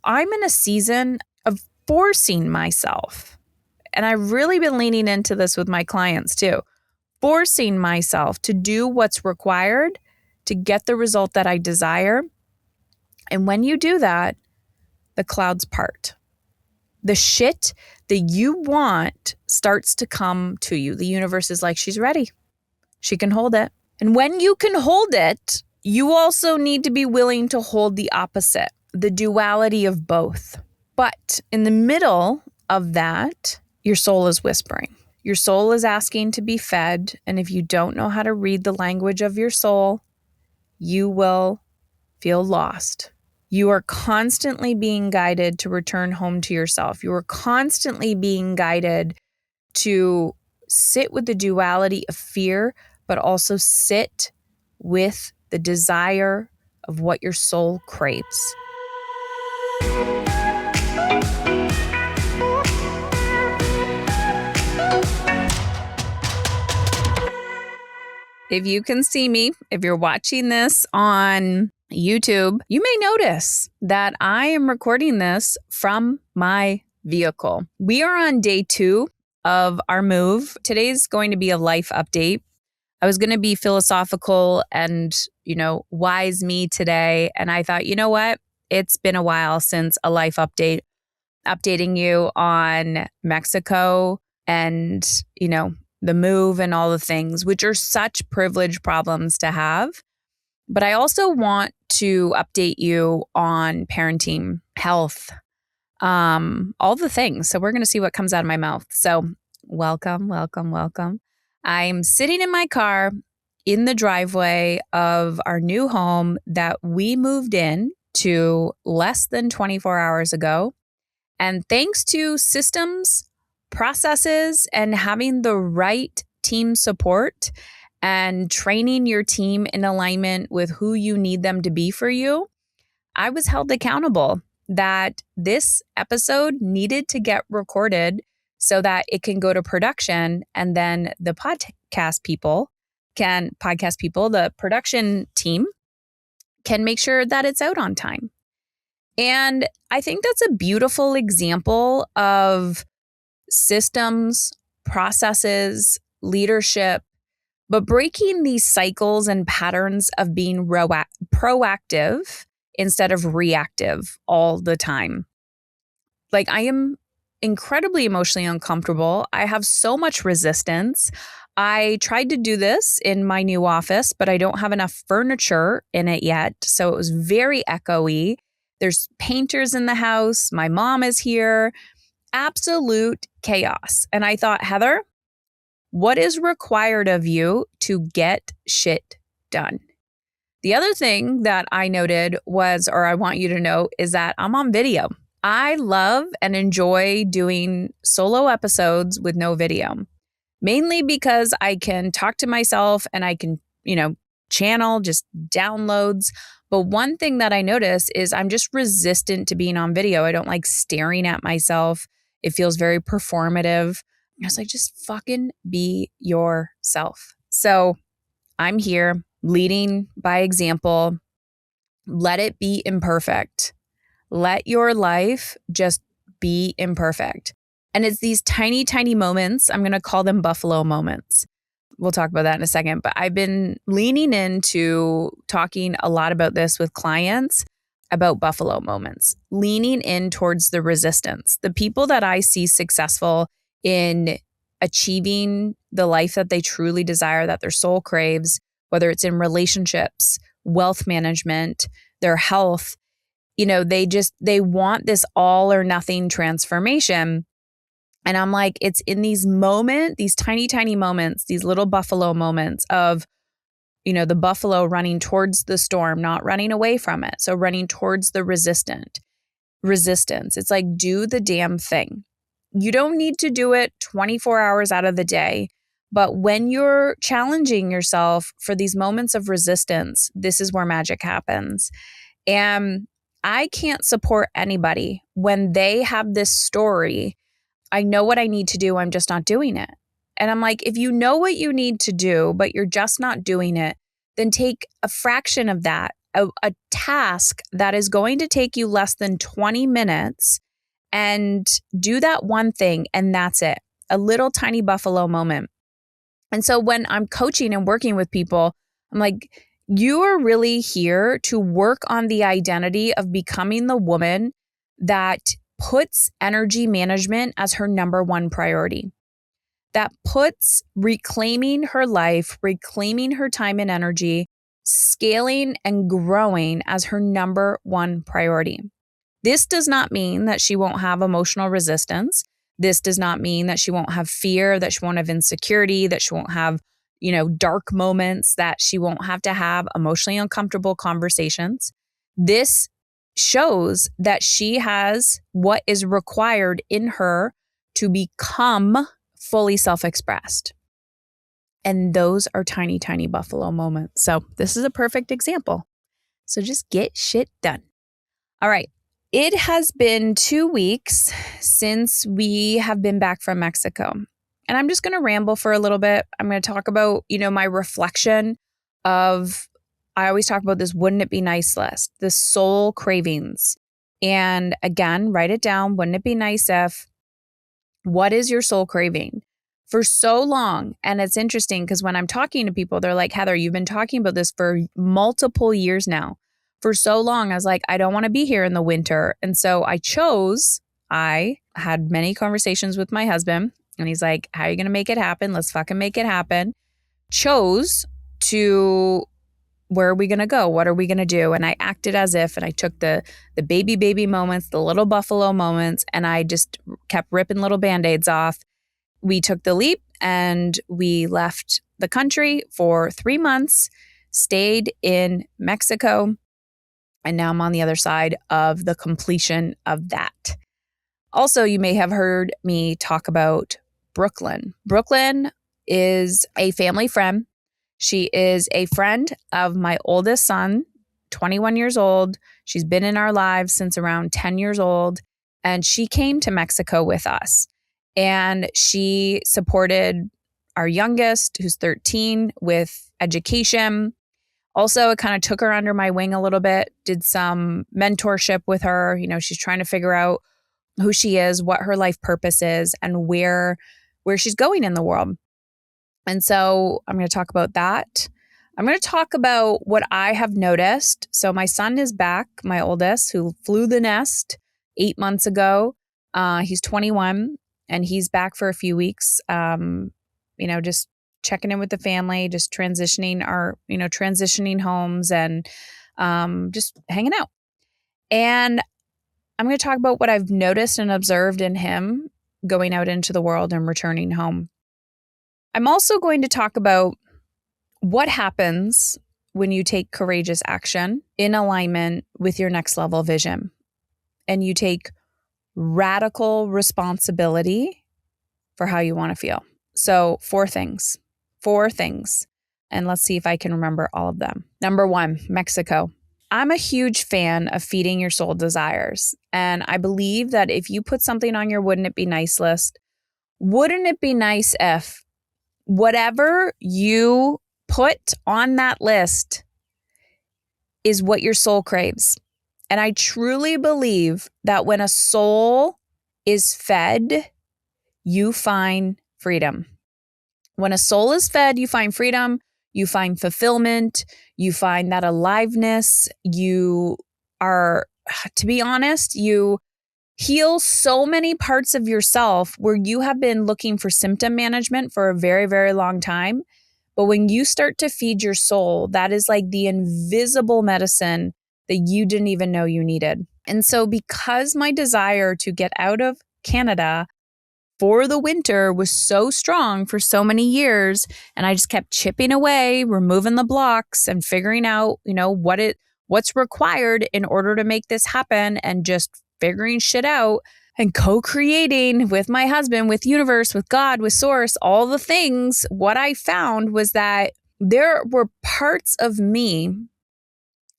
I'm in a season of forcing myself, and I've really been leaning into this with my clients too, forcing myself to do what's required to get the result that I desire. And when you do that, the clouds part. The shit that you want starts to come to you. The universe is like, she's ready. She can hold it. And when you can hold it, you also need to be willing to hold the opposite, the duality of both. But in the middle of that, your soul is whispering. Your soul is asking to be fed. And if you don't know how to read the language of your soul, you will feel lost. You are constantly being guided to return home to yourself. You are constantly being guided to sit with the duality of fear, but also sit with the desire of what your soul craves. If you can see me, if you're watching this on YouTube, you may notice that I am recording this from my vehicle. We are on day 2 of our move. Today's going to be a life update. I was going to be philosophical and, wise me today. And I thought, you know what? It's been a while since a life update, updating you on Mexico and, the move and all the things, which are such privileged problems to have. But I also want to update you on parenting, health, all the things. So we're going to see what comes out of my mouth. So welcome. I'm sitting in my car in the driveway of our new home that we moved in to less than 24 hours ago. And thanks to systems, processes, and having the right team support and training your team in alignment with who you need them to be for you, I was held accountable that this episode needed to get recorded so that it can go to production, and then the podcast people, the production team can make sure that it's out on time. And I think that's a beautiful example of systems, processes, leadership, but breaking these cycles and patterns of being proactive instead of reactive all the time. Like, I am incredibly emotionally uncomfortable. I have so much resistance. I tried to do this in my new office, but I don't have enough furniture in it yet. So it was very echoey. There's painters in the house. My mom is here. Absolute chaos. And I thought, Heather, what is required of you to get shit done? The other thing that I noted was, or I want you to know, is that I'm on video. I love and enjoy doing solo episodes with no video, mainly because I can talk to myself and I can, channel just downloads. But one thing that I notice is I'm just resistant to being on video. I don't like staring at myself. It feels very performative. I was like, just fucking be yourself. So I'm here leading by example. Let it be imperfect. Let your life just be imperfect. And it's these tiny, tiny moments. I'm going to call them buffalo moments. We'll talk about that in a second. But I've been leaning into talking a lot about this with clients about buffalo moments, leaning in towards the resistance. The people that I see successful in achieving the life that they truly desire, that their soul craves, whether it's in relationships, wealth management, their health, they want this all or nothing transformation. And I'm like, it's in these tiny, tiny moments, these little buffalo moments of, the buffalo running towards the storm, not running away from it. So running towards the resistance. It's like, do the damn thing. You don't need to do it 24 hours out of the day. But when you're challenging yourself for these moments of resistance, this is where magic happens. And I can't support anybody when they have this story. I know what I need to do. I'm just not doing it. And I'm like, if you know what you need to do, but you're just not doing it, then take a fraction of that, a task that is going to take you less than 20 minutes and do that one thing, and that's it. A little tiny buffalo moment. And so when I'm coaching and working with people, I'm like, you are really here to work on the identity of becoming the woman that puts energy management as her number one priority, that puts reclaiming her life, reclaiming her time and energy, scaling and growing as her number one priority. This does not mean that she won't have emotional resistance. This does not mean that she won't have fear, that she won't have insecurity, that she won't have, dark moments, that she won't have to have emotionally uncomfortable conversations. This shows that she has what is required in her to become fully self-expressed. And those are tiny, tiny buffalo moments. So this is a perfect example. So just get shit done. All right. It has been 2 weeks since we have been back from Mexico. And I'm just going to ramble for a little bit. I'm going to talk about, my reflection of, I always talk about this wouldn't it be nice list, the soul cravings. And again, write it down. Wouldn't it be nice if, what is your soul craving? For so long, and it's interesting because when I'm talking to people, they're like, Heather, you've been talking about this for multiple years now. For so long, I was like, I don't want to be here in the winter. And so I had many conversations with my husband, and he's like, how are you going to make it happen? Let's fucking make it happen. Chose to, where are we going to go? What are we going to do? And I acted as if, and I took the baby moments, the little buffalo moments, and I just kept ripping little Band-Aids off. We took the leap and we left the country for 3 months, stayed in Mexico, and now I'm on the other side of the completion of that. Also, you may have heard me talk about Brooklyn. Brooklyn is a family friend. She is a friend of my oldest son, 21 years old. She's been in our lives since around 10 years old, and she came to Mexico with us. And she supported our youngest, who's 13, with education. Also, it kind of took her under my wing a little bit, did some mentorship with her. She's trying to figure out who she is, what her life purpose is, and where she's going in the world. And so I'm going to talk about that. I'm going to talk about what I have noticed. So my son is back, my oldest, who flew the nest 8 months ago. He's 21. And he's back for a few weeks, just checking in with the family, just transitioning homes and just hanging out. And I'm going to talk about what I've noticed and observed in him going out into the world and returning home. I'm also going to talk about what happens when you take courageous action in alignment with your next level vision, and you take radical responsibility for how you want to feel. So 4 things, and let's see if I can remember all of them. Number 1, Mexico. I'm a huge fan of feeding your soul desires. And I believe that if you put something on your wouldn't it be nice list, wouldn't it be nice if whatever you put on that list is what your soul craves? And I truly believe that when a soul is fed, you find freedom. When a soul is fed, you find freedom, you find fulfillment, you find that aliveness. You are, to be honest, you heal so many parts of yourself where you have been looking for symptom management for a very, very long time. But when you start to feed your soul, that is like the invisible medicine that you didn't even know you needed. And so because my desire to get out of Canada for the winter was so strong for so many years, and I just kept chipping away, removing the blocks and figuring out, what's required in order to make this happen, and just figuring shit out and co-creating with my husband, with universe, with God, with source, all the things. What I found was that there were parts of me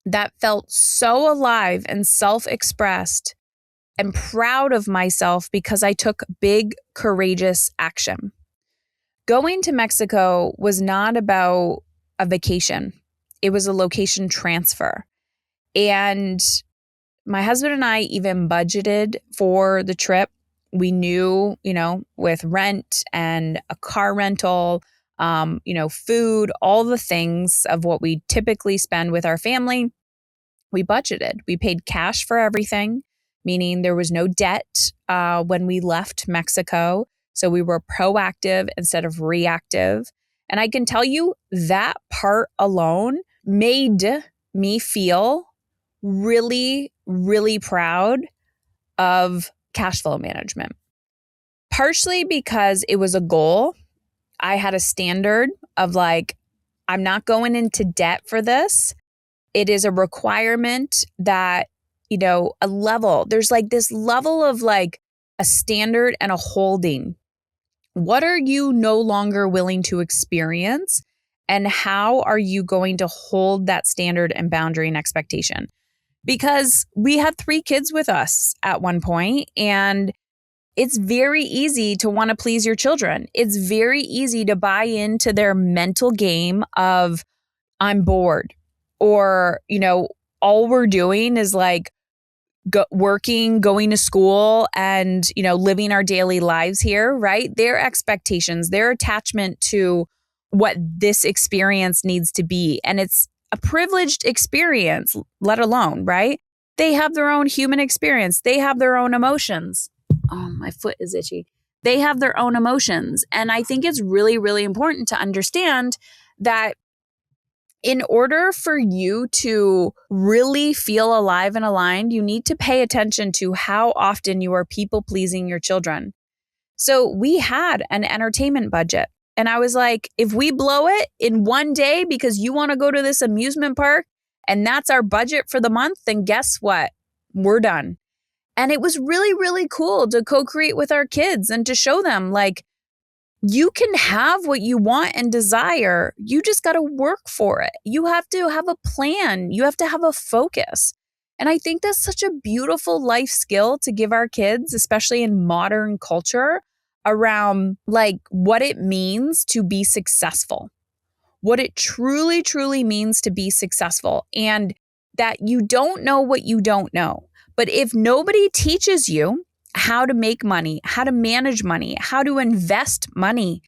that felt so alive and self-expressed and proud of myself because I took big, courageous action. Going to Mexico was not about a vacation. It was a location transfer. And my husband and I even budgeted for the trip. We knew, with rent and a car rental, food, all the things of what we typically spend with our family, we budgeted. We paid cash for everything, meaning there was no debt when we left Mexico. So we were proactive instead of reactive. And I can tell you that part alone made me feel really, really proud of cash flow management. Partially because it was a goal. I had a standard of I'm not going into debt for this. It is a requirement that, there's this level of a standard and a holding. What are you no longer willing to experience? And how are you going to hold that standard and boundary and expectation? Because we had 3 kids with us at one point, and it's very easy to want to please your children. It's very easy to buy into their mental game of, I'm bored, or, all we're doing is working, going to school, and, living our daily lives here, right? Their expectations, their attachment to what this experience needs to be. And it's a privileged experience, let alone, right? They have their own human experience. They have their own emotions. Oh, my foot is itchy. They have their own emotions. And I think it's really, really important to understand that in order for you to really feel alive and aligned, you need to pay attention to how often you are people pleasing your children. So we had an entertainment budget. And I was like, if we blow it in one day because you want to go to this amusement park and that's our budget for the month, then guess what? We're done. And it was really, really cool to co-create with our kids and to show them you can have what you want and desire. You just got to work for it. You have to have a plan. You have to have a focus. And I think that's such a beautiful life skill to give our kids, especially in modern culture, around what it means to be successful, what it truly, truly means to be successful, and that you don't know what you don't know. But if nobody teaches you how to make money, how to manage money, how to invest money,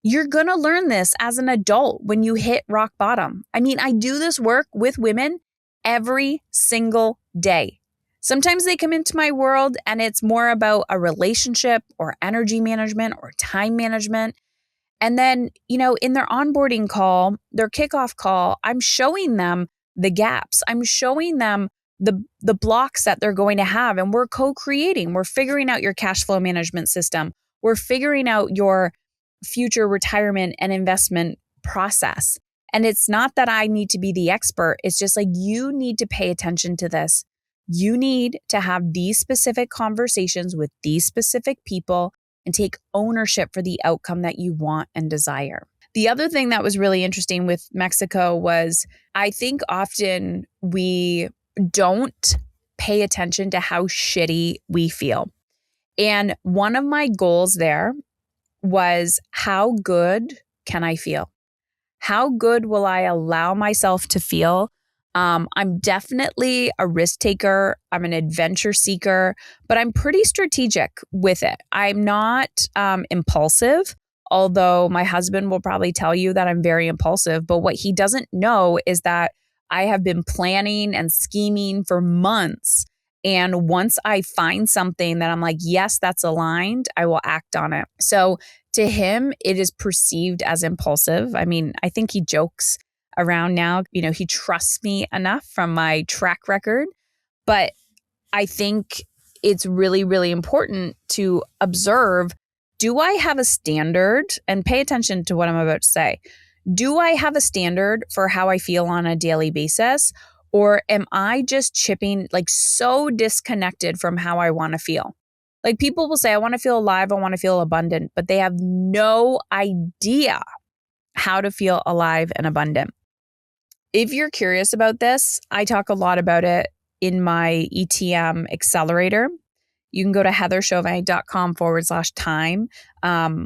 you're going to learn this as an adult when you hit rock bottom. I mean, I do this work with women every single day. Sometimes they come into my world and it's more about a relationship or energy management or time management. And then, in their onboarding call, their kickoff call, I'm showing them the gaps. I'm showing them the blocks that they're going to have. And we're co-creating. We're figuring out your cash flow management system. We're figuring out your future retirement and investment process. And it's not that I need to be the expert. It's just you need to pay attention to this. You need to have these specific conversations with these specific people and take ownership for the outcome that you want and desire. The other thing that was really interesting with Mexico was I think often we don't pay attention to how shitty we feel. And one of my goals there was, how good can I feel? How good will I allow myself to feel? I'm definitely a risk taker. I'm an adventure seeker, but I'm pretty strategic with it. I'm not impulsive, although my husband will probably tell you that I'm very impulsive. But what he doesn't know is that I have been planning and scheming for months. And once I find something that I'm like, yes, that's aligned, I will act on it. So to him, it is perceived as impulsive. I mean, I think he jokes around now, he trusts me enough from my track record. But I think it's really, really important to observe, do I have a standard? And pay attention to what I'm about to say. Do I have a standard for how I feel on a daily basis? Or am I just chipping, so disconnected from how I want to feel? People will say, I want to feel alive, I want to feel abundant, but they have no idea how to feel alive and abundant. If you're curious about this, I talk a lot about it in my ETM accelerator. You can go to heatherchauvin.com/time.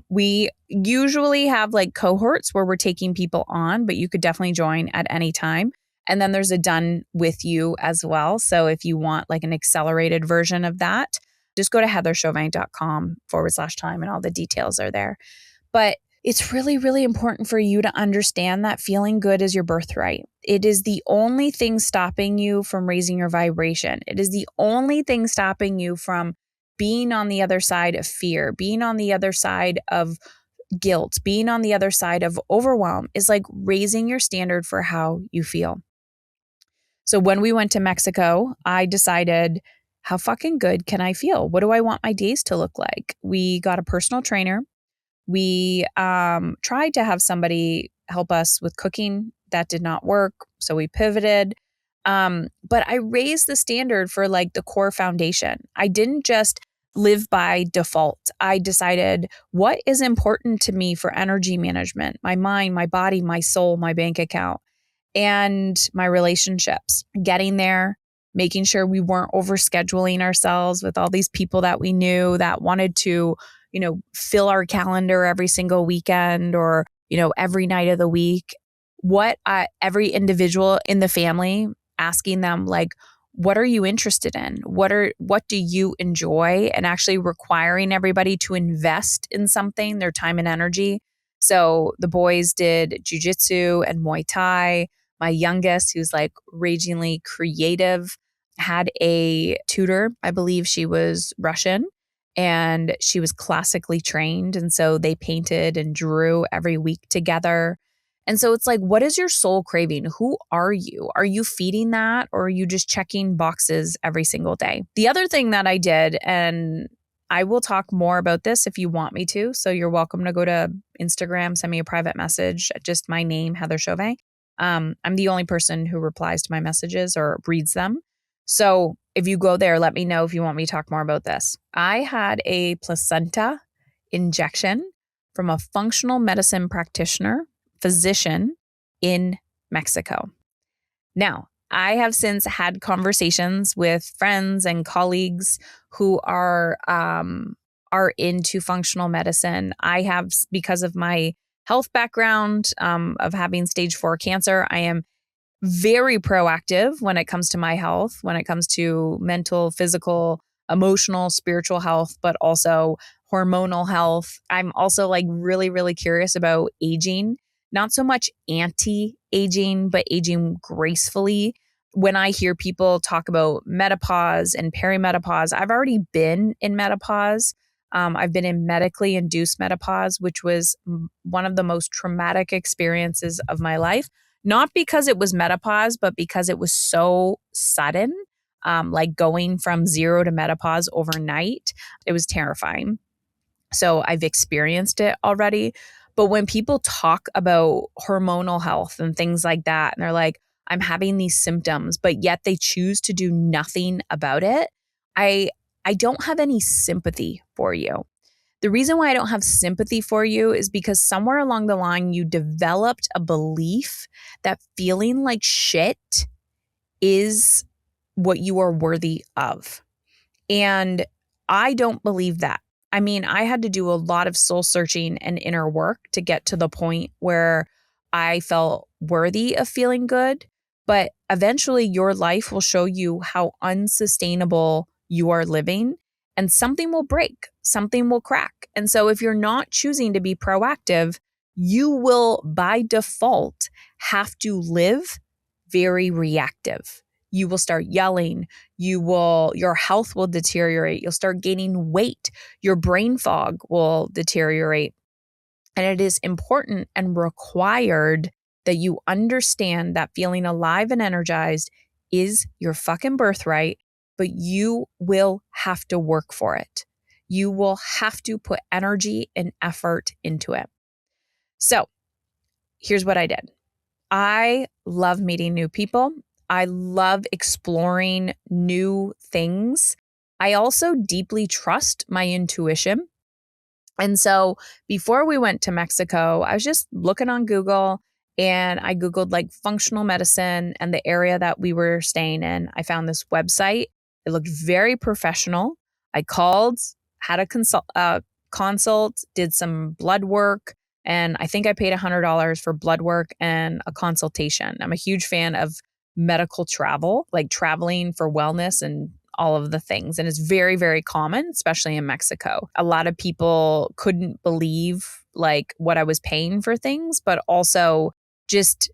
We usually have cohorts where we're taking people on, but you could definitely join at any time. And then there's a done with you as well. So if you want like an accelerated version of that, just go to heatherchauvin.com/time and all the details are there. But it's really, really important for you to understand that feeling good is your birthright. It is the only thing stopping you from raising your vibration. It is the only thing stopping you from being on the other side of fear, being on the other side of guilt, being on the other side of overwhelm, is like raising your standard for how you feel. So when we went to Mexico, I decided, how fucking good can I feel? What do I want my days to look like? We got a personal trainer. We tried to have somebody help us with cooking. That did not work. So we pivoted. But I raised the standard for like the core foundation. I didn't just live by default. I decided what is important to me for energy management, my mind, my body, my soul, my bank account, and my relationships. Getting there, making sure we weren't overscheduling ourselves with all these people that we knew that wanted to, fill our calendar every single weekend or, every night of the week. Every individual in the family, asking them like, what are you interested in? What do you enjoy? And actually requiring everybody to invest in something, their time and energy. So the boys did jujitsu and Muay Thai. My youngest, who's like ragingly creative, had a tutor. I believe she was Russian and she was classically trained. And so they painted and drew every week together. And so it's like, what is your soul craving? Who are you? Are you feeding that, or are you just checking boxes every single day? The other thing that I did, and I will talk more about this if you want me to. So you're welcome to go to Instagram, send me a private message, just my name, Heather Chauvin. I'm the only person who replies to my messages or reads them. So if you go there, let me know if you want me to talk more about this. I had a placenta injection from a functional medicine practitioner, physician in Mexico. Now, I have since had conversations with friends and colleagues who are into functional medicine. I have, because of my health background of having stage 4 cancer, I am very proactive when it comes to my health, when it comes to mental, physical, emotional, spiritual health, but also hormonal health. I'm also like really, really curious about aging, not so much anti-aging, but aging gracefully. When I hear people talk about menopause and perimenopause, I've already been in menopause. I've been in medically induced menopause, which was one of the most traumatic experiences of my life. Not because it was menopause, but because it was so sudden, like going from 0 to menopause overnight. It was terrifying. So I've experienced it already. But when people talk about hormonal health and things like that, and they're like, I'm having these symptoms, but yet they choose to do nothing about it, I don't have any sympathy for you. The reason why I don't have sympathy for you is because somewhere along the line, you developed a belief that feeling like shit is what you are worthy of. And I don't believe that. I mean, I had to do a lot of soul searching and inner work to get to the point where I felt worthy of feeling good. But eventually your life will show you how unsustainable you are living, and something will break, something will crack. And so if you're not choosing to be proactive, you will by default have to live very reactive. You will start yelling. Your health will deteriorate. You'll start gaining weight. Your brain fog will deteriorate. And it is important and required that you understand that feeling alive and energized is your fucking birthright, but you will have to work for it. You will have to put energy and effort into it. So here's what I did. I love meeting new people. I love exploring new things. I also deeply trust my intuition. And so before we went to Mexico, I was just looking on Google, and I Googled like functional medicine and the area that we were staying in. I found this website. It looked very professional. I called, had a consult, did some blood work, and I think I paid $100 for blood work and a consultation. I'm a huge fan of medical travel, like traveling for wellness and all of the things. And it's very, very common, especially in Mexico. A lot of people couldn't believe like what I was paying for things, but also just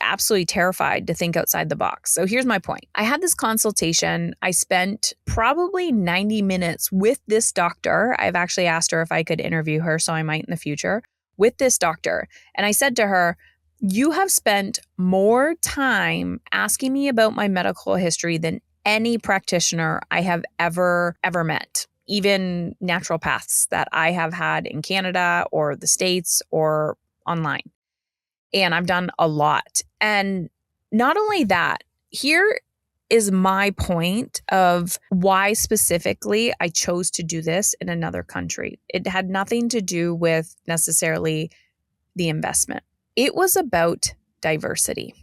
absolutely terrified to think outside the box. So here's my point. I had this consultation. I spent probably 90 minutes with this doctor. I've actually asked her if I could interview her, so I might in the future, with this doctor. And I said to her, you have spent more time asking me about my medical history than any practitioner I have ever met, even naturopaths that I have had in Canada or the States or online. And I've done a lot. And not only that, here is my point of why specifically I chose to do this in another country. It had nothing to do with necessarily the investment. It was about diversity.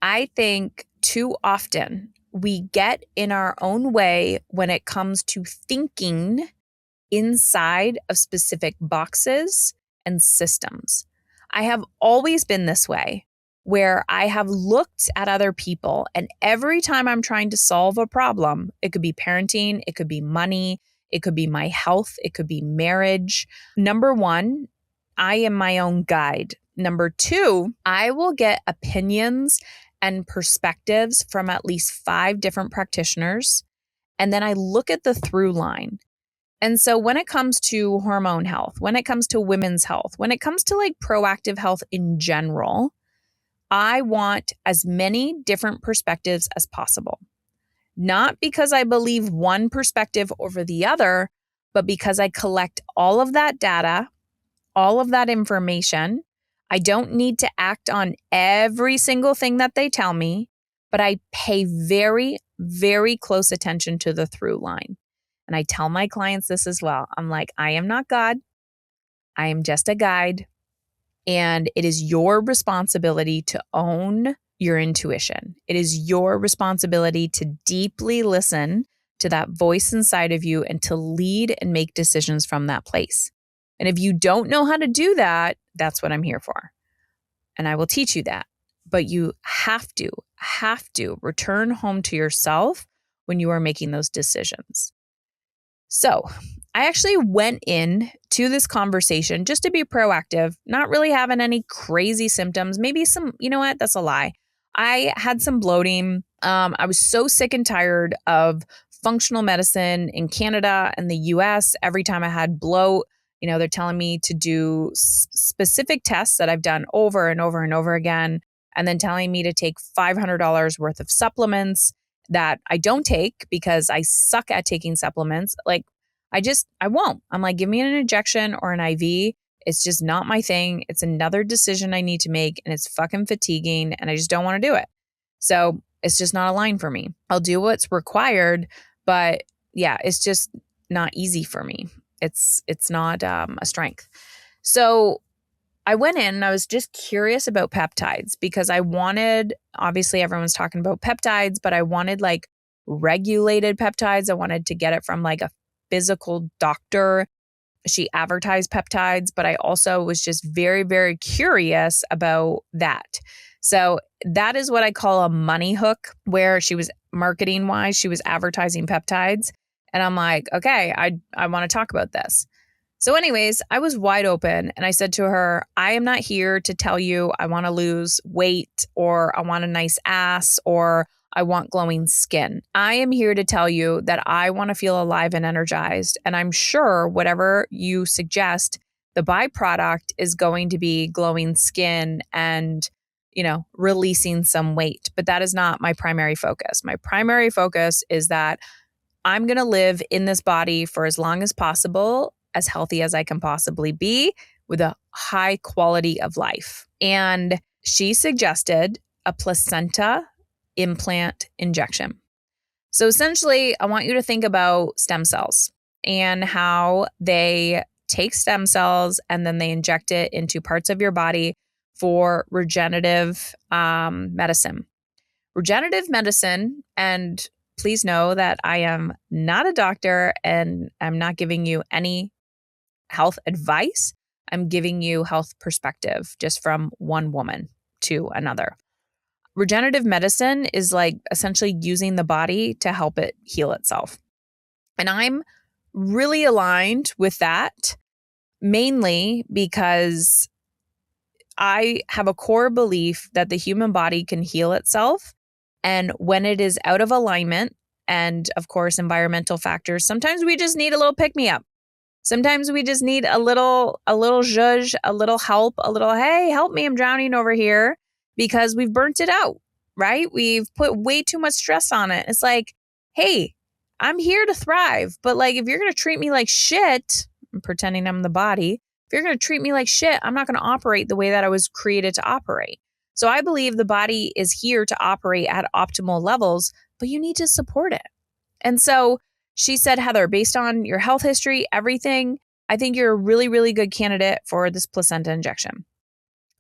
I think too often we get in our own way when it comes to thinking inside of specific boxes and systems. I have always been this way, where I have looked at other people, and every time I'm trying to solve a problem, it could be parenting, it could be money, it could be my health, it could be marriage. Number one, I am my own guide. Number two, I will get opinions and perspectives from at least 5 different practitioners, and then I look at the through line. And so when it comes to hormone health, when it comes to women's health, when it comes to like proactive health in general, I want as many different perspectives as possible. Not because I believe one perspective over the other, but because I collect all of that data, all of that information. I don't need to act on every single thing that they tell me, but I pay very, very close attention to the through line. And I tell my clients this as well. I'm like, I am not God. I am just a guide. And it is your responsibility to own your intuition. It is your responsibility to deeply listen to that voice inside of you and to lead and make decisions from that place. And if you don't know how to do that, that's what I'm here for. And I will teach you that. But you have to return home to yourself when you are making those decisions. So I actually went in to this conversation just to be proactive, not really having any crazy symptoms. Maybe some, you know what? That's a lie. I had some bloating. I was so sick and tired of functional medicine in Canada and the US. Every time I had bloat, they're telling me to do specific tests that I've done over and over and over again, and then telling me to take $500 worth of supplements that I don't take because I suck at taking supplements. Like, I won't. I'm like, give me an injection or an IV. It's just not my thing. It's another decision I need to make, and it's fucking fatiguing, and I just don't want to do it. So it's just not a line for me. I'll do what's required, but yeah, it's just not easy for me. It's not a strength. So I went in and I was just curious about peptides because I wanted, obviously everyone's talking about peptides, but I wanted like regulated peptides. I wanted to get it from like a physical doctor. She advertised peptides, but I also was just very, very curious about that. So that is what I call a money hook, where she was marketing wise, she was advertising peptides. And I'm like, okay, I want to talk about this. So anyways, I was wide open and I said to her, I am not here to tell you I want to lose weight or I want a nice ass or I want glowing skin. I am here to tell you that I want to feel alive and energized. And I'm sure whatever you suggest, the byproduct is going to be glowing skin and, releasing some weight. But that is not my primary focus. My primary focus is that I'm going to live in this body for as long as possible, as healthy as I can possibly be, with a high quality of life. And she suggested a placenta implant injection. So essentially, I want you to think about stem cells and how they take stem cells and then they inject it into parts of your body for regenerative medicine. Regenerative medicine, and please know that I am not a doctor and I'm not giving you any health advice. I'm giving you health perspective just from one woman to another. Regenerative medicine is like essentially using the body to help it heal itself. And I'm really aligned with that, mainly because I have a core belief that the human body can heal itself. And when it is out of alignment, and of course, environmental factors, sometimes we just need a little pick me up. Sometimes we just need a little zhuzh, a little help, a little, hey, help me, I'm drowning over here, because we've burnt it out, right? We've put way too much stress on it. It's like, hey, I'm here to thrive. But like, if you're going to treat me like shit, I'm pretending I'm the body. If you're going to treat me like shit, I'm not going to operate the way that I was created to operate. So I believe the body is here to operate at optimal levels, but you need to support it. And so she said, Heather, based on your health history, everything, I think you're a really, really good candidate for this placenta injection.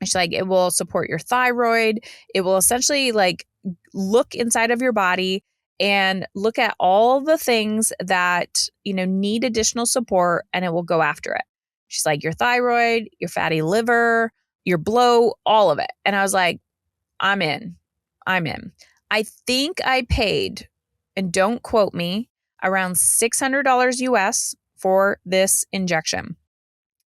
She's like, it will support your thyroid. It will essentially like look inside of your body and look at all the things that, need additional support, and it will go after it. She's like, your thyroid, your fatty liver, your bloat, all of it. And I was like, I'm in. I think I paid, and don't quote me, around $600 US for this injection.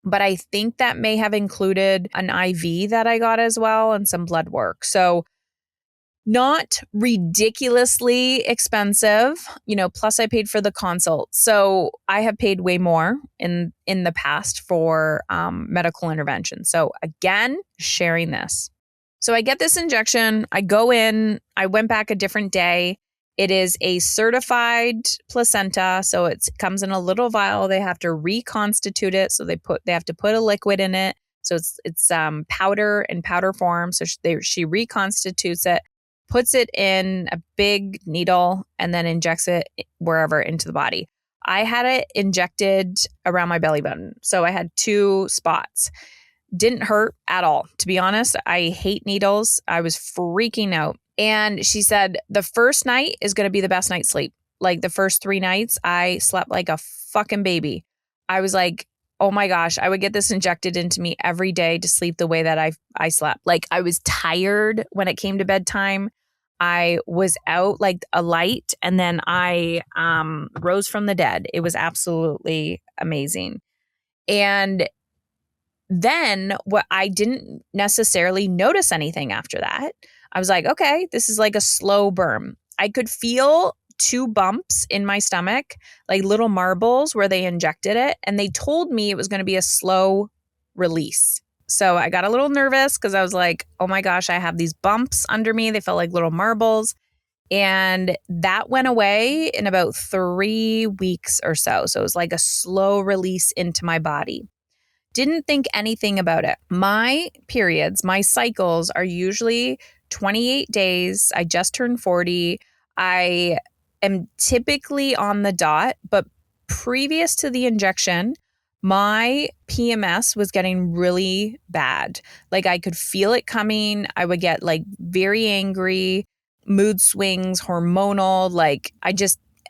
But I think that may have included an IV that I got as well and some blood work. So not ridiculously expensive, plus I paid for the consult. So I have paid way more in the past for medical intervention. So again, sharing this. So I get this injection, I go in, I went back a different day. It is a certified placenta, so it comes in a little vial. They have to reconstitute it, so they have to put a liquid in it. So it's powder in powder form. So she reconstitutes it, puts it in a big needle, and then injects it wherever into the body. I had it injected around my belly button, so I had 2 spots. Didn't hurt at all. To be honest, I hate needles. I was freaking out. And she said, the first night is going to be the best night's sleep. Like the first 3 nights, I slept like a fucking baby. I was like, oh my gosh, I would get this injected into me every day to sleep the way that I slept. Like I was tired when it came to bedtime. I was out like a light, and then I rose from the dead. It was absolutely amazing. And then what I didn't necessarily notice anything after that. I was like, okay, this is like a slow burn. I could feel 2 bumps in my stomach, like little marbles where they injected it. And they told me it was going to be a slow release. So I got a little nervous because I was like, oh my gosh, I have these bumps under me. They felt like little marbles. And that went away in about 3 weeks or so. So it was like a slow release into my body. Didn't think anything about it. My periods, my cycles are usually 28 days. I just turned 40. I am typically on the dot, but previous to the injection, my PMS was getting really bad. Like I could feel it coming. I would get like very angry, mood swings, hormonal. Like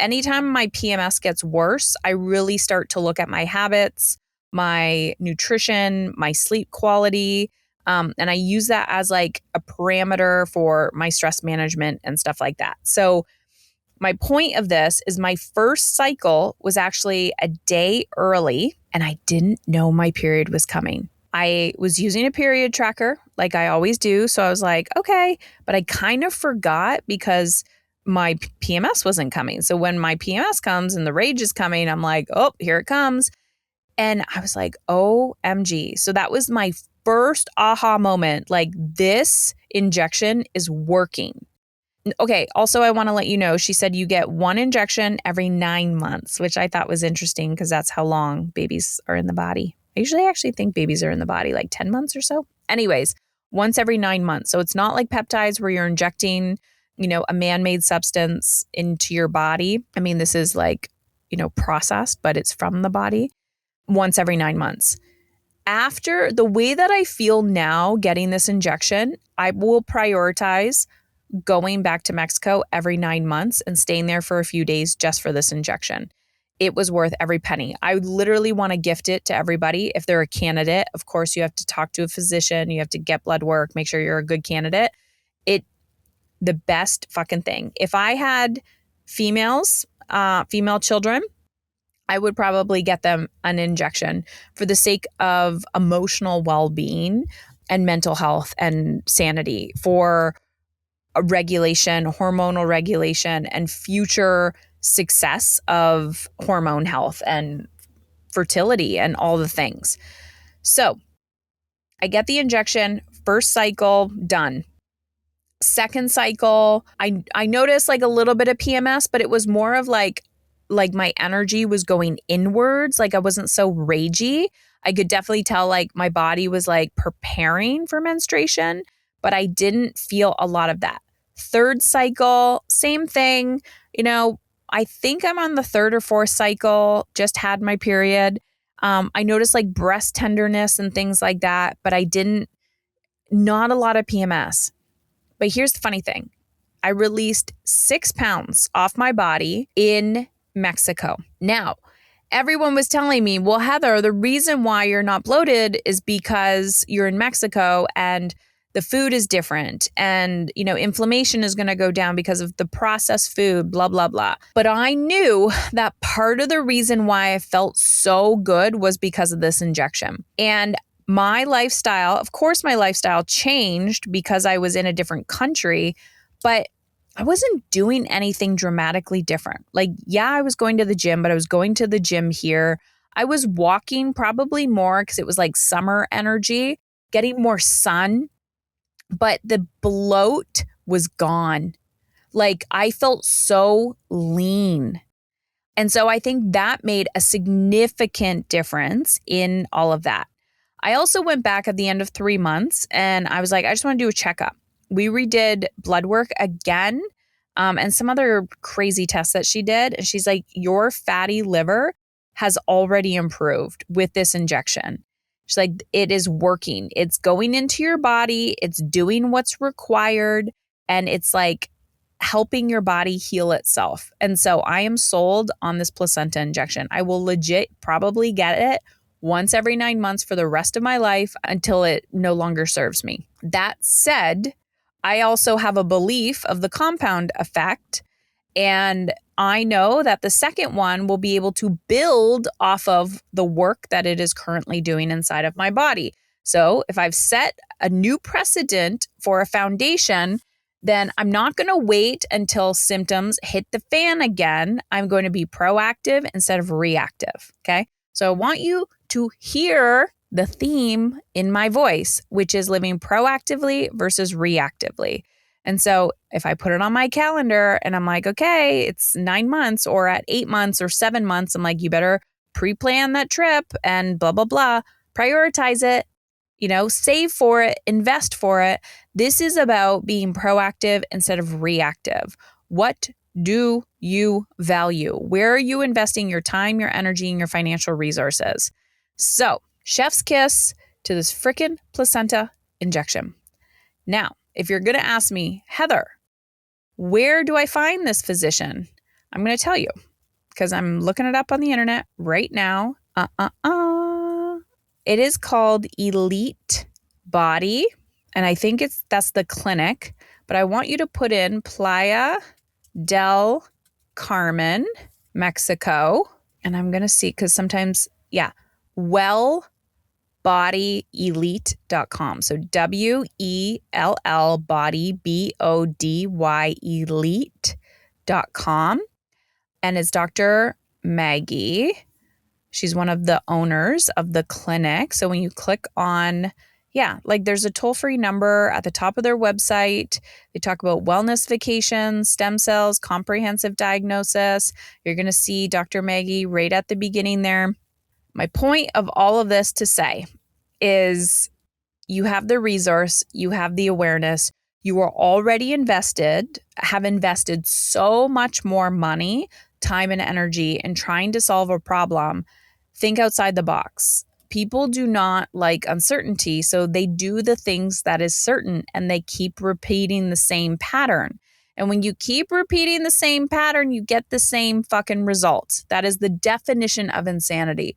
anytime my PMS gets worse, I really start to look at my habits, my nutrition, my sleep quality. And I use that as like a parameter for my stress management and stuff like that. So my point of this is my first cycle was actually a day early, and I didn't know my period was coming. I was using a period tracker like I always do. So I was like, okay, but I kind of forgot because my PMS wasn't coming. So when my PMS comes and the rage is coming, I'm like, oh, here it comes. And I was like, OMG. So that was my first aha moment. Like this injection is working. Okay. Also, I want to let you know, she said you get 1 injection every 9 months, which I thought was interesting because that's how long babies are in the body. I usually actually think babies are in the body like 10 months or so. Anyways, once every 9 months. So it's not like peptides where you're injecting, a man-made substance into your body. I mean, this is like, processed, but it's from the body. Once every 9 months. After the way that I feel now getting this injection, I will prioritize going back to Mexico every 9 months and staying there for a few days just for this injection. It was worth every penny. I literally want to gift it to everybody. If they're a candidate, of course, you have to talk to a physician. You have to get blood work, make sure you're a good candidate. the best fucking thing. If I had female children, I would probably get them an injection for the sake of emotional well-being and mental health and sanity, for a regulation, hormonal regulation, and future success of hormone health and fertility and all the things. So I get the injection, first cycle, done. Second cycle, I noticed like a little bit of PMS, but it was more of like my energy was going inwards. Like I wasn't so ragey. I could definitely tell like my body was like preparing for menstruation, but I didn't feel a lot of that. Third cycle, same thing. I think I'm on the third or fourth cycle, just had my period. I noticed like breast tenderness and things like that, but not a lot of PMS. But here's the funny thing. I released 6 pounds off my body in Mexico. Now, everyone was telling me, well, Heather, the reason why you're not bloated is because you're in Mexico and the food is different and, inflammation is going to go down because of the processed food, blah, blah, blah. But I knew that part of the reason why I felt so good was because of this injection. And my lifestyle, of course, my lifestyle changed because I was in a different country, but I wasn't doing anything dramatically different. Like, yeah, I was going to the gym, but I was going to the gym here. I was walking probably more because it was like summer energy, getting more sun, but the bloat was gone. Like I felt so lean. And so I think that made a significant difference in all of that. I also went back at the end of 3 months and I was like, I just want to do a checkup. We redid blood work again and some other crazy tests that she did. And she's like, your fatty liver has already improved with this injection. She's like, it is working. It's going into your body. It's doing what's required. And it's like helping your body heal itself. And so I am sold on this placenta injection. I will legit probably get it once every 9 months for the rest of my life until it no longer serves me. That said, I also have a belief of the compound effect, and I know that the second one will be able to build off of the work that it is currently doing inside of my body. So if I've set a new precedent for a foundation, then I'm not going to wait until symptoms hit the fan again. I'm going to be proactive instead of reactive. Okay. So I want you to hear the theme in my voice, which is living proactively versus reactively. And so if I put it on my calendar and I'm like, okay, it's 9 months, or at 8 months or 7 months, I'm like, you better pre-plan that trip and blah, blah, blah, prioritize it, save for it, invest for it. This is about being proactive instead of reactive. What do you value? Where are you investing your time, your energy, and your financial resources? So, chef's kiss to this freaking placenta injection. Now, if you're going to ask me, Heather, where do I find this physician? I'm going to tell you because I'm looking it up on the internet right now. It is called Elite Body, and I think that's the clinic, but I want you to put in Playa del Carmen, Mexico, and I'm going to see because sometimes, wellbodyelite.com. So WELL body, BODY elite.com. And it's Dr. Maggie. She's one of the owners of the clinic. So when you click on, there's a toll-free number at the top of their website. They talk about wellness vacations, stem cells, comprehensive diagnosis. You're going to see Dr. Maggie right at the beginning there. My point of all of this to say is you have the resource, you have the awareness, you are already have invested so much more money, time, and energy in trying to solve a problem. Think outside the box. People do not like uncertainty, so they do the things that is certain and they keep repeating the same pattern. And when you keep repeating the same pattern, you get the same fucking results. That is the definition of insanity.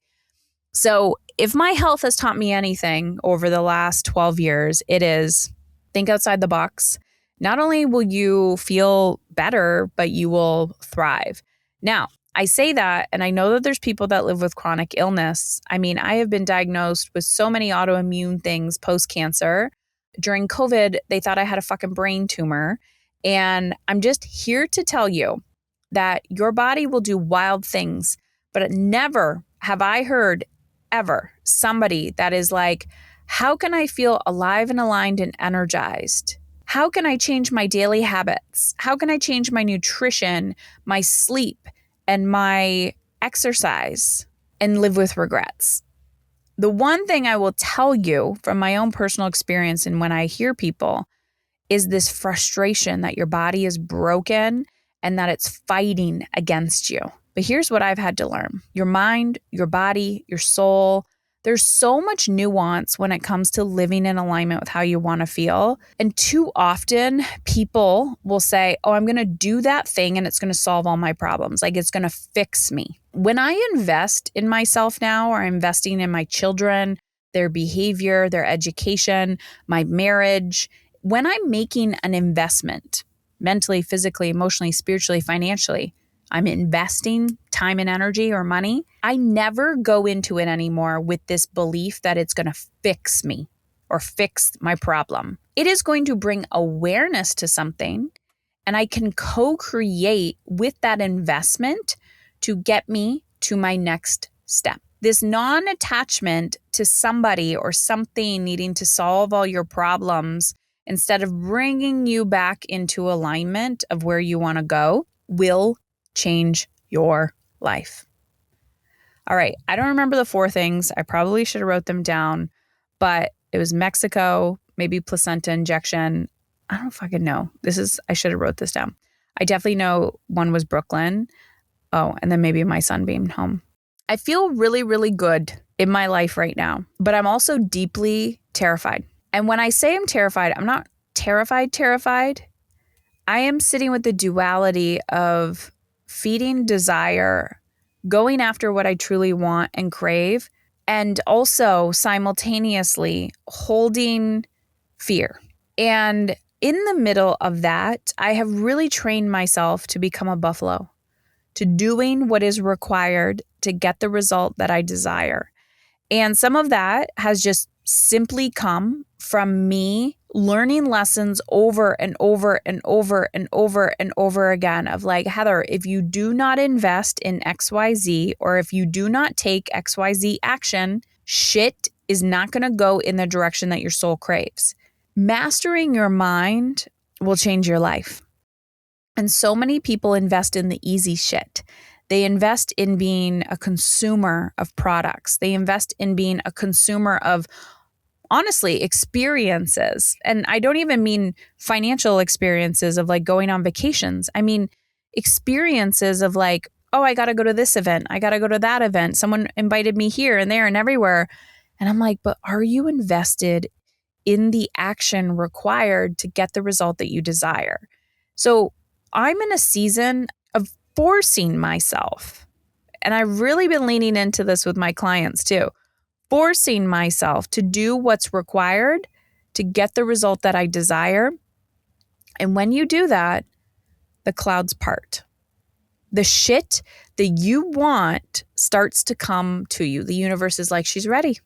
So if my health has taught me anything over the last 12 years, it is think outside the box Not only will you feel better, but you will thrive. Now, I say that, and I know that there's people that live with chronic illness. I mean, I have been diagnosed with so many autoimmune things post-cancer. During COVID, they thought I had a fucking brain tumor. And I'm just here to tell you that your body will do wild things, but never have I heard ever somebody that is like, how can I feel alive and aligned and energized? How can I change my daily habits? How can I change my nutrition, my sleep, and my exercise and live with regrets? The one thing I will tell you from my own personal experience and when I hear people is this frustration that your body is broken and that it's fighting against you. But here's what I've had to learn. Your mind, your body, your soul, there's so much nuance when it comes to living in alignment with how you want to feel. And too often people will say, oh, I'm going to do that thing and it's going to solve all my problems. Like it's going to fix me. When I invest in myself now, or investing in my children, their behavior, their education, my marriage, when I'm making an investment, mentally, physically, emotionally, spiritually, financially, I'm investing time and energy or money, I never go into it anymore with this belief that it's going to fix me or fix my problem. It is going to bring awareness to something, and I can co-create with that investment to get me to my next step. This non-attachment to somebody or something needing to solve all your problems instead of bringing you back into alignment of where you want to go will change your life. All right. I don't remember the 4 things. I probably should have wrote them down, but it was Mexico, maybe placenta injection. I don't fucking know. I should have wrote this down. I definitely know one was Brooklyn. Oh, and then maybe my son being home. I feel really, really good in my life right now, but I'm also deeply terrified. And when I say I'm terrified, I'm not terrified. I am sitting with the duality of feeding desire, going after what I truly want and crave, and also simultaneously holding fear. And in the middle of that, I have really trained myself to become a buffalo, to doing what is required to get the result that I desire. And some of that has just simply come from me learning lessons over and over and over and over and over again of like, Heather, if you do not invest in XYZ, or if you do not take XYZ action, shit is not going to go in the direction that your soul craves. Mastering your mind will change your life. And so many people invest in the easy shit. They invest in being a consumer of products. They invest in being a consumer of, honestly, experiences. And I don't even mean financial experiences of like going on vacations. I mean experiences of like, oh, I got to go to this event. I got to go to that event. Someone invited me here and there and everywhere. And I'm like, but are you invested in the action required to get the result that you desire? So I'm in a season of forcing myself, and I've really been leaning into this with my clients too, forcing myself to do what's required to get the result that I desire. And when you do that, the clouds part. The shit that you want starts to come to you. The universe is like, she's ready.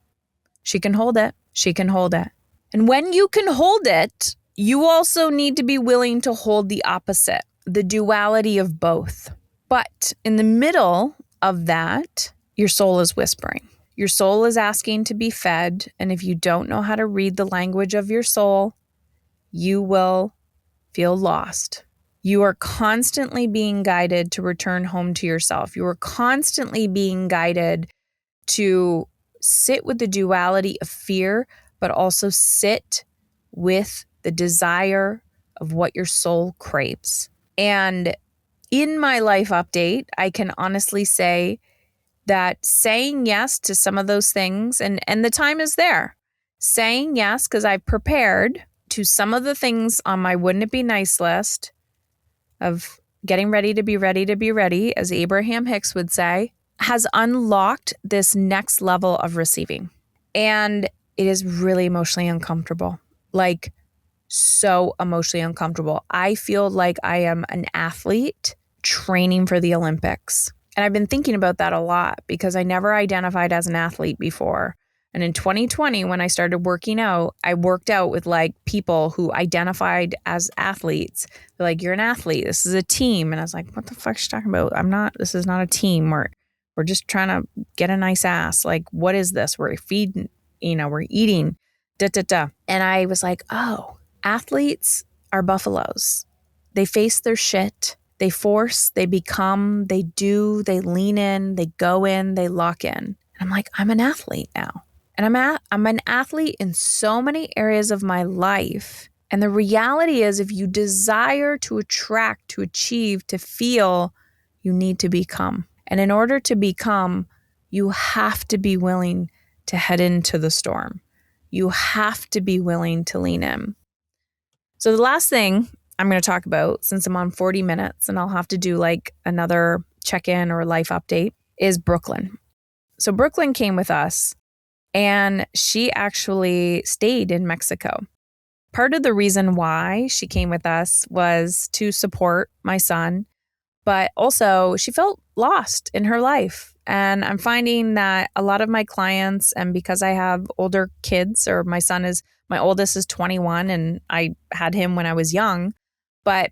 She can hold it. She can hold it. And when you can hold it, you also need to be willing to hold the opposite, the duality of both. But in the middle of that, your soul is whispering. Your soul is asking to be fed. And if you don't know how to read the language of your soul, you will feel lost. You are constantly being guided to return home to yourself. You are constantly being guided to sit with the duality of fear, but also sit with the desire of what your soul craves. And in my life update, I can honestly say that saying yes to some of those things, and the time is there. Saying yes, because I've prepared to some of the things on my wouldn't it be nice list of getting ready to be ready, as Abraham Hicks would say, has unlocked this next level of receiving. And it is really emotionally uncomfortable. Like, so emotionally uncomfortable. I feel like I am an athlete training for the Olympics. And I've been thinking about that a lot because I never identified as an athlete before. And in 2020, when I started working out, I worked out with like people who identified as athletes. They're like, you're an athlete. This is a team. And I was like, what the fuck is she talking about? This is not a team. We're just trying to get a nice ass. Like, what is this? We're feeding, we're eating, da, da, da. And I was like, oh, athletes are buffaloes. They face their shit. They force, they become, they do, they lean in, they go in, they lock in. And I'm like, I'm an athlete now. And I'm an athlete in so many areas of my life. And the reality is, if you desire to attract, to achieve, to feel, you need to become. And in order to become, you have to be willing to head into the storm. You have to be willing to lean in. So the last thing I'm going to talk about, since I'm on 40 minutes and I'll have to do like another check-in or life update, is Brooklyn. So Brooklyn came with us and she actually stayed in Mexico. Part of the reason why she came with us was to support my son, but also she felt lost in her life. And I'm finding that a lot of my clients, and because I have older kids, or my oldest is 21 and I had him when I was young, but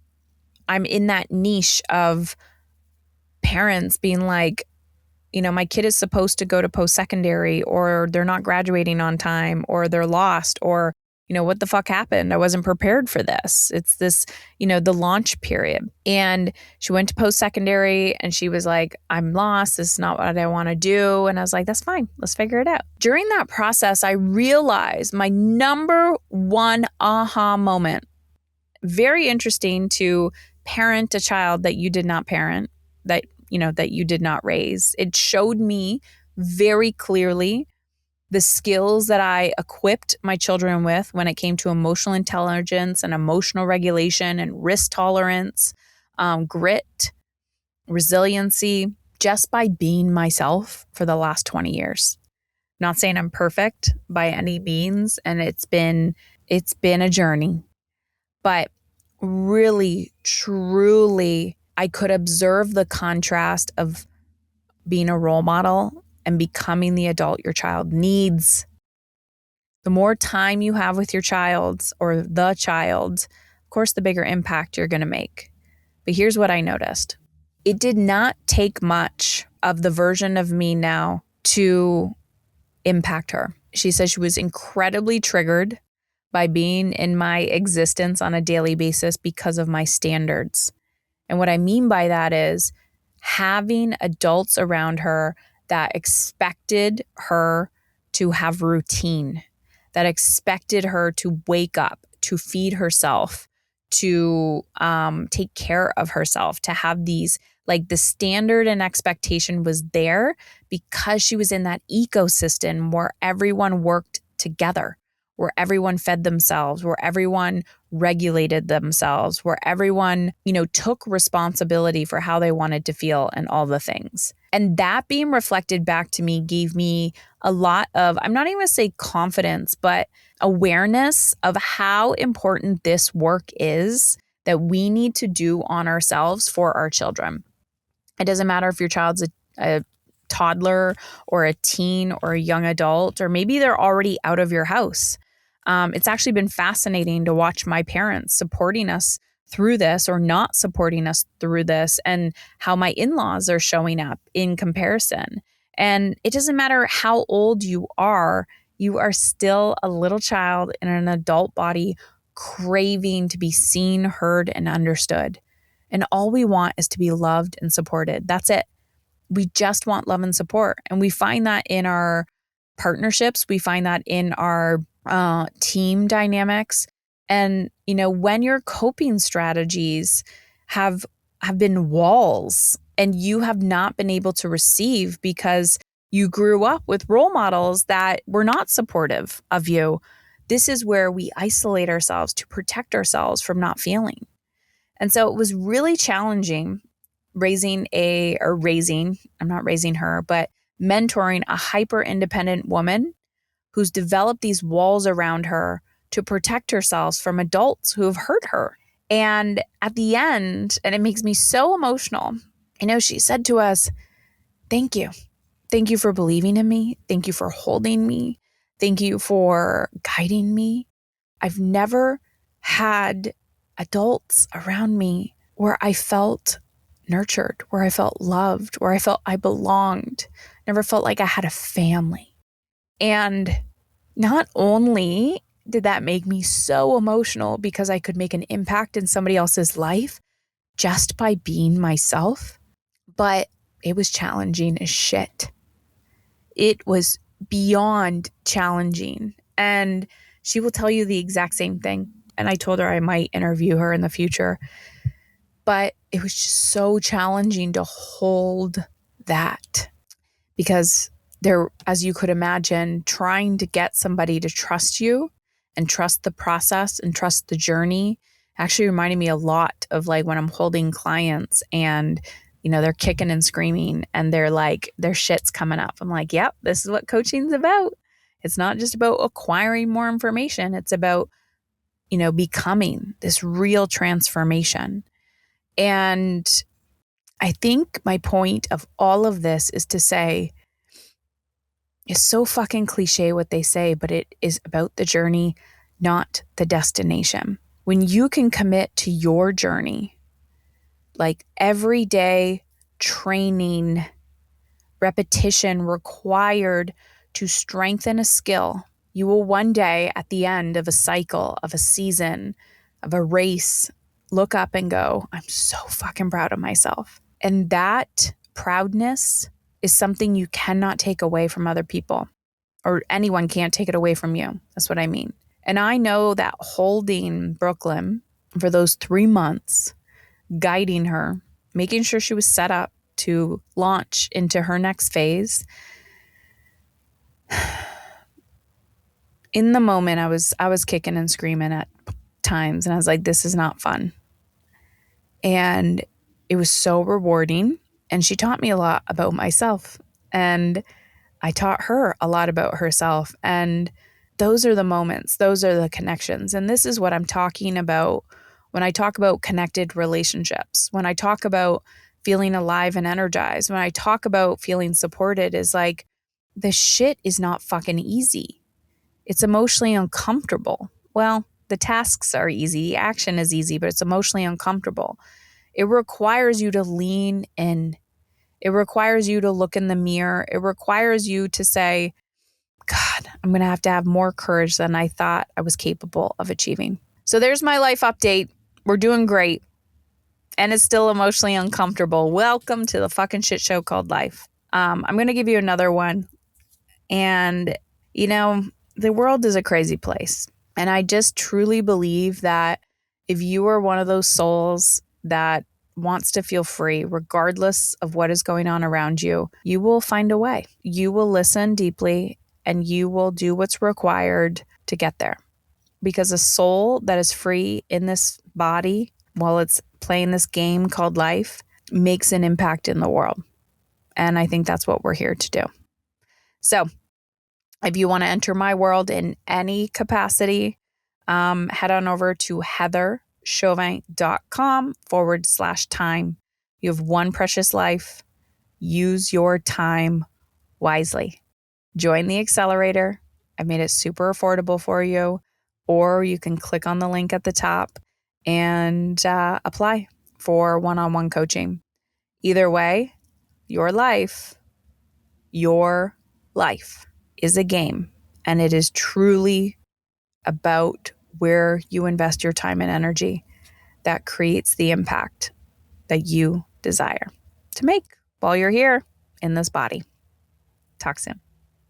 I'm in that niche of parents being like, my kid is supposed to go to post-secondary, or they're not graduating on time, or they're lost, or, what the fuck happened? I wasn't prepared for this. It's this, the launch period. And she went to post-secondary and she was like, I'm lost. This is not what I want to do. And I was like, that's fine. Let's figure it out. During that process, I realized my number one aha moment. Very interesting to parent a child that you did not parent, that you did not raise. It showed me very clearly the skills that I equipped my children with when it came to emotional intelligence and emotional regulation and risk tolerance, grit, resiliency, just by being myself for the last 20 years. Not saying I'm perfect by any means, and it's been a journey. But really, truly, I could observe the contrast of being a role model and becoming the adult your child needs. The more time you have with your child or the child, of course, the bigger impact you're going to make. But here's what I noticed. It did not take much of the version of me now to impact her. She said she was incredibly triggered by being in my existence on a daily basis because of my standards. And what I mean by that is having adults around her that expected her to have routine, that expected her to wake up, to feed herself, to take care of herself, to have these, like the standard and expectation was there because she was in that ecosystem where everyone worked together, where everyone fed themselves, where everyone regulated themselves, where everyone, took responsibility for how they wanted to feel and all the things. And that being reflected back to me gave me a lot of, I'm not even going to say confidence, but awareness of how important this work is that we need to do on ourselves for our children. It doesn't matter if your child's a toddler or a teen or a young adult, or maybe they're already out of your house. It's actually been fascinating to watch my parents supporting us through this or not supporting us through this, and how my in-laws are showing up in comparison. And it doesn't matter how old you are still a little child in an adult body craving to be seen, heard, and understood. And all we want is to be loved and supported. That's it. We just want love and support. And we find that in our partnerships. We find that in our team dynamics. And, when your coping strategies have been walls and you have not been able to receive because you grew up with role models that were not supportive of you, this is where we isolate ourselves to protect ourselves from not feeling. And so it was really challenging I'm not raising her, but mentoring a hyper independent woman who's developed these walls around her to protect herself from adults who have hurt her. And at the end, and it makes me so emotional, she said to us, thank you. Thank you for believing in me. Thank you for holding me. Thank you for guiding me. I've never had adults around me where I felt nurtured, where I felt loved, where I felt I belonged. Never felt like I had a family. And not only did that make me so emotional because I could make an impact in somebody else's life just by being myself, but it was challenging as shit. It was beyond challenging. And she will tell you the exact same thing. And I told her I might interview her in the future. But it was just so challenging to hold that because there, as you could imagine, trying to get somebody to trust you and trust the process and trust the journey actually reminded me a lot of like when I'm holding clients and they're kicking and screaming and they're like, their shit's coming up. I'm like, yep, this is what coaching's about. It's not just about acquiring more information. It's about, becoming this real transformation. And I think my point of all of this is to say, it's so fucking cliche what they say, but it is about the journey, not the destination. When you can commit to your journey, like everyday training, repetition required to strengthen a skill, you will one day at the end of a cycle, of a season, of a race, look up and go, I'm so fucking proud of myself. And that proudness is something you cannot take away from other people, or anyone can't take it away from you. That's what I mean. And I know that holding Brooklyn for those 3 months, guiding her, making sure she was set up to launch into her next phase. In the moment, I was kicking and screaming at times, and I was like, this is not fun. And it was so rewarding. And she taught me a lot about myself. And I taught her a lot about herself. And those are the moments, those are the connections. And this is what I'm talking about when I talk about connected relationships, when I talk about feeling alive and energized, when I talk about feeling supported, is like, the shit is not fucking easy. It's emotionally uncomfortable. Well, the tasks are easy, the action is easy, but it's emotionally uncomfortable. It requires you to lean in. It requires you to look in the mirror. It requires you to say, God, I'm going to have more courage than I thought I was capable of achieving. So there's my life update. We're doing great. And it's still emotionally uncomfortable. Welcome to the fucking shit show called life. I'm going to give you another one. And, the world is a crazy place. And I just truly believe that if you are one of those souls that wants to feel free, regardless of what is going on around you, you will find a way. You will listen deeply and you will do what's required to get there. Because a soul that is free in this body while it's playing this game called life makes an impact in the world. And I think that's what we're here to do. So if you want to enter my world in any capacity, head on over to heatherchauvin.com/time. You have one precious life. Use your time wisely. Join the accelerator. I made it super affordable for you. Or you can click on the link at the top and apply for one-on-one coaching. Either way, your life is a game, and it is truly about where you invest your time and energy that creates the impact that you desire to make while you're here in this body. Talk soon.